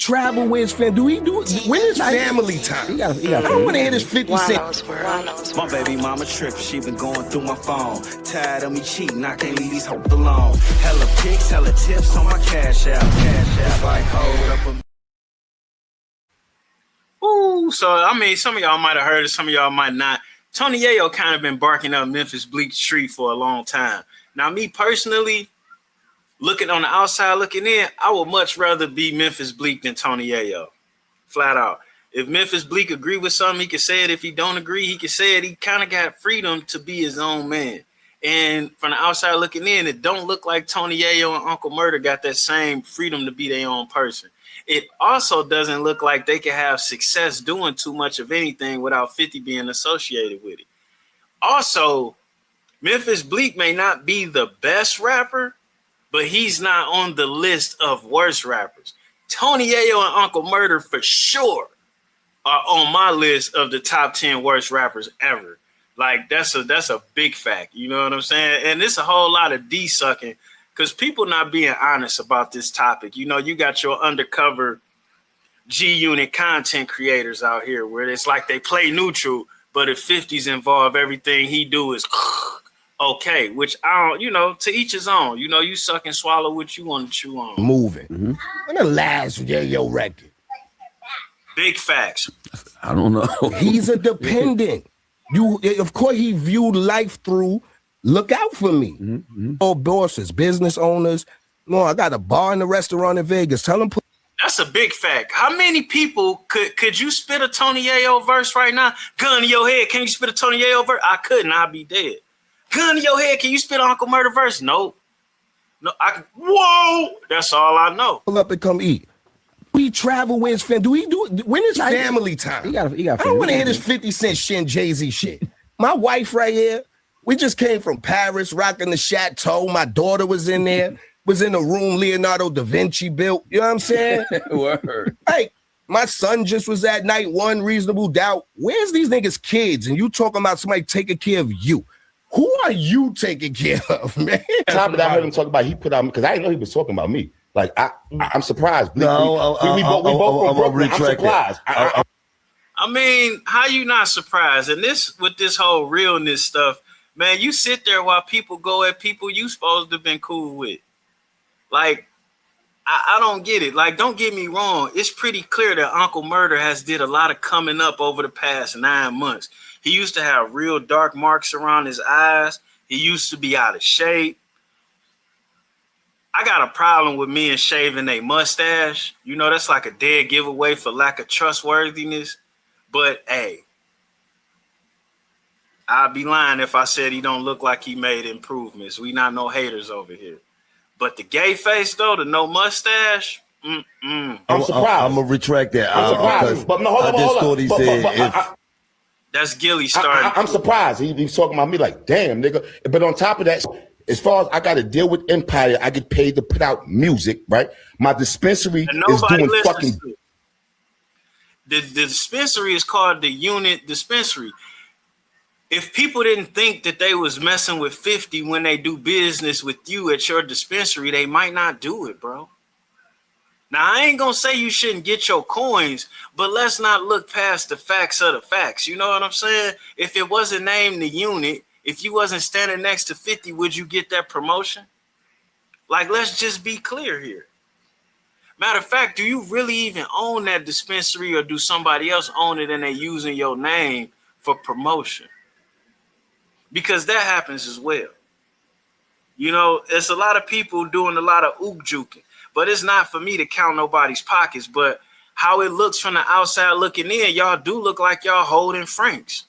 travel with his family. When is family time? I don't want to hear this 50 Cent. My baby mama tripping, she been going through my phone. Tired of me cheating, I can't leave these hoes alone. Hella pics, hella tips on my cash out. It's like hold up Ooh, so I mean, some of y'all might have heard it, some of y'all might not. Tony Yayo kind of been barking up Memphis Bleek tree for a long time. Now, me personally, looking on the outside, looking in, I would much rather be Memphis Bleek than Tony Yayo. Flat out. If Memphis Bleek agree with something, he can say it. If he don't agree, he can say it. He kind of got freedom to be his own man. And from the outside looking in, it don't look like Tony Yayo and Uncle Murda got that same freedom to be their own person. It also doesn't look like they can have success doing too much of anything without 50 being associated with it. Also, Memphis Bleek may not be the best rapper, but he's not on the list of worst rappers. Tony Yayo and Uncle Murda for sure are on my list of the top 10 worst rappers ever. Like that's a big fact. You know what I'm saying? And it's a whole lot of D-sucking because people not being honest about this topic. You know, you got your undercover G-Unit content creators out here where it's like they play neutral, but if 50's involved, everything he do is okay, which I don't, you know, to each his own. You know, you suck and swallow what you want to chew on. Moving. When the last Yayo record? Big facts. I don't know. He's a dependent. Of course, he viewed life through, look out for me. All bosses, business owners. No, I got a bar and a restaurant in Vegas. Tell them. That's a big fact. How many people could you spit a Tony Yayo verse right now? Gun to your head. Can you spit a Tony Yayo verse? I couldn't. I'd be dead. Gun to your head. Can you spit Uncle Murda verse? No. No. Whoa. That's all I know. Pull up and come eat. We travel with his family. When is family time? I don't want to hear this 50 Cent shit and Jay-Z shit. My wife right here, we just came from Paris, rocking the chateau. My daughter was in there, was in the room Leonardo da Vinci built. You know what I'm saying? Word. Hey, my son just was at night one, Reasonable Doubt. Where's these niggas' kids? And you talking about somebody taking care of you. Who are you taking care of, man? Top that I heard him talk about, he put out, because I didn't know he was talking about me. Like, I'm surprised. We both from Brooklyn. I'm surprised. I mean, how you not surprised? And this, with this whole realness stuff, man, you sit there while people go at people you supposed to have been cool with. Like, I don't get it. Like, don't get me wrong. It's pretty clear that Uncle Murda has did a lot of coming up over the past 9 months. He used to have real dark marks around his eyes. He used to be out of shape. I got a problem with men shaving a mustache. You know, that's like a dead giveaway for lack of trustworthiness. But, hey, I'd be lying if I said he don't look like he made improvements. We not no haters over here. But the gay face, though, the no mustache, I'm surprised. I'm going to retract that. I'm surprised. But no, hold on. Thought he said that's Gilly starting. I'm surprised. He's talking about me like, damn, nigga. But on top of that, as far as I got to deal with Empire, I get paid to put out music, right? My dispensary is doing fucking. The dispensary is called the Unit Dispensary. If people didn't think that they was messing with 50 when they do business with you at your dispensary, they might not do it, bro. Now, I ain't going to say you shouldn't get your coins, but let's not look past the facts of the facts. You know what I'm saying? If it wasn't named the Unit, if you wasn't standing next to 50, would you get that promotion? Like, let's just be clear here. Matter of fact, do you really even own that dispensary, or do somebody else own it and they using your name for promotion? Because that happens as well. You know, it's a lot of people doing a lot of ook juking, but it's not for me to count nobody's pockets. But how it looks from the outside looking in, y'all do look like y'all holding Franks.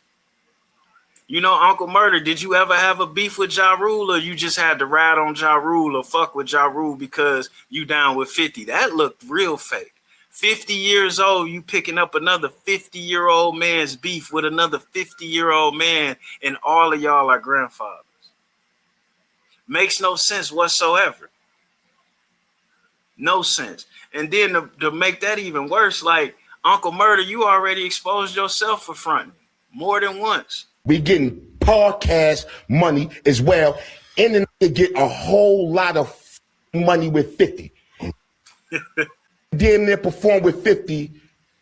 You know, Uncle Murda, did you ever have a beef with Ja Rule, or you just had to ride on Ja Rule or fuck with Ja Rule because you down with 50? That looked real fake. 50 years old, you picking up another 50-year-old man's beef with another 50-year-old man, and all of y'all are grandfathers. Makes no sense whatsoever. No sense. And then to make that even worse, like, Uncle Murda, you already exposed yourself for fronting more than once. We getting podcast money as well, and then they get a whole lot of money with 50. damn near perform with 50,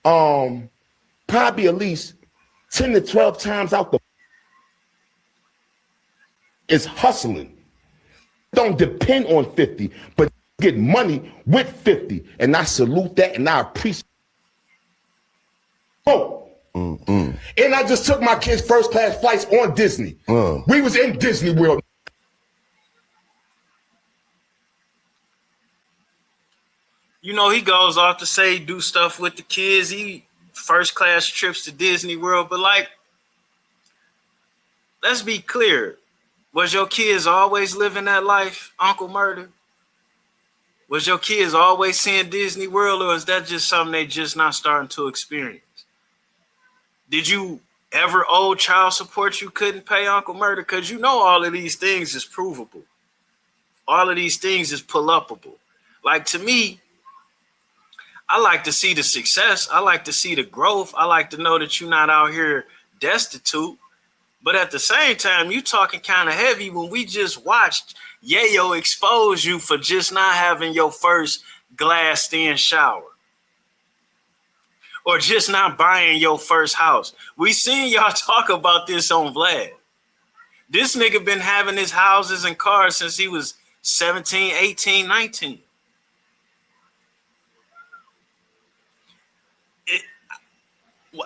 probably at least 10 to 12 times out the is hustling. Don't depend on 50, but get money with 50. And I salute that and I appreciate it. Oh. And I just took my kids' first class flights on Disney. We was in Disney World. You know, he goes off to say do stuff with the kids. He first class trips to Disney World. But like, let's be clear. Was your kids always living that life, Uncle Murda? Was your kids always seeing Disney World, or is that just something they just not starting to experience? Did you ever owe child support you couldn't pay, Uncle Murda? Because you know all of these things is provable. All of these things is pull-upable. Like, to me, I like to see the success. I like to see the growth. I like to know that you're not out here destitute. But at the same time, you talking kind of heavy when we just watched Yayo expose you for just not having your first glassed-in shower. Or just not buying your first house. We seen y'all talk about this on Vlad. This nigga been having his houses and cars since he was 17, 18, 19.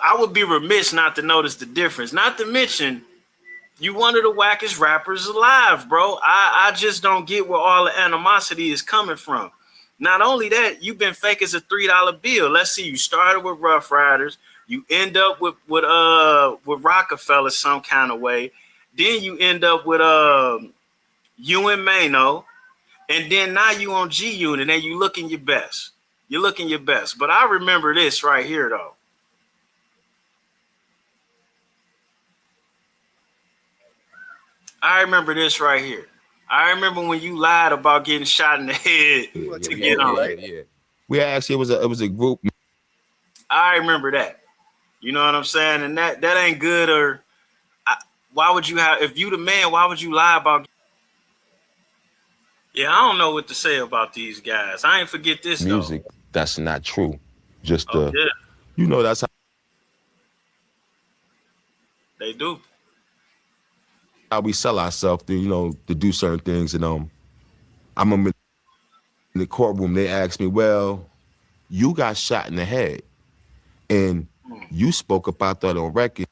I would be remiss not to notice the difference. Not to mention, you one of the wackest rappers alive, bro. I just don't get where all the animosity is coming from. Not only that, you've been fake as a $3 bill. Let's see, you started with Rough Riders, you end up with Rockefeller some kind of way, then you end up with you and Mano, and then now you on G Unit and you looking your best. You're looking your best. But I remember this right here though. I remember this right here. I remember when you lied about getting shot in the head to get on. Yeah. We actually it was a group. I remember that. You know what I'm saying? And that ain't good. Or why would you have? If you the man, why would you lie about? Yeah, I don't know what to say about these guys. I ain't forget this Music. Though. That's not true. Just yeah. You know, that's how they do. We sell ourselves to, you know, to do certain things. And I'm in the courtroom. They asked me, well, you got shot in the head and you spoke about that on record.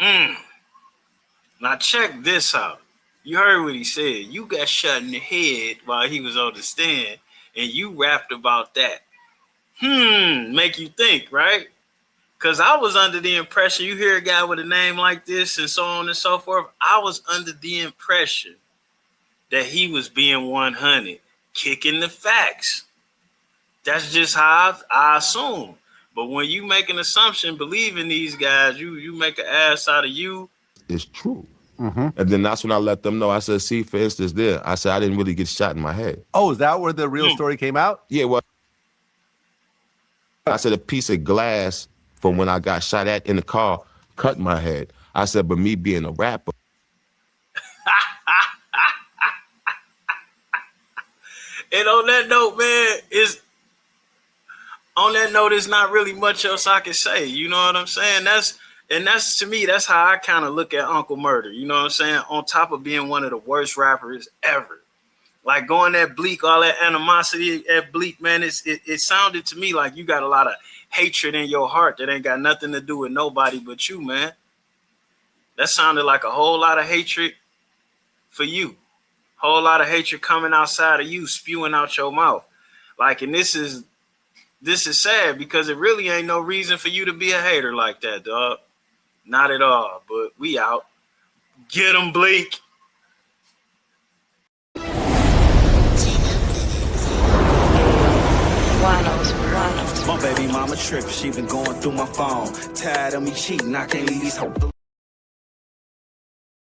Now check this out. You heard what he said. You got shot in the head while he was on the stand and you rapped about that. Make you think, right? Because I was under the impression, you hear a guy with a name like this and so on and so forth, I was under the impression that he was being 100, kicking the facts. That's just how I assume. But when you make an assumption, believing these guys, you make an ass out of you. It's true. And then that's when I let them know. I said, see, for instance, I said, I didn't really get shot in my head. Oh, is that where the real story came out? Yeah, well, I said a piece of glass from when I got shot at in the car cut my head. I said, but me being a rapper. And on that note, man, there's not really much else I can say. You know what I'm saying? That's to me, that's how I kind of look at Uncle Murda. You know what I'm saying? On top of being one of the worst rappers ever. Like going at Bleek, all that animosity at Bleek, man, it sounded to me like you got a lot of hatred in your heart that ain't got nothing to do with nobody but you, man. That sounded like a whole lot of hatred for you. Whole lot of hatred coming outside of you, spewing out your mouth. Like, and this is sad because it really ain't no reason for you to be a hater like that, dog. Not at all, but we out. Get him, Bleek. My baby mama tripped, she been going through my phone. Tired of me cheating, I can't leave these hoes.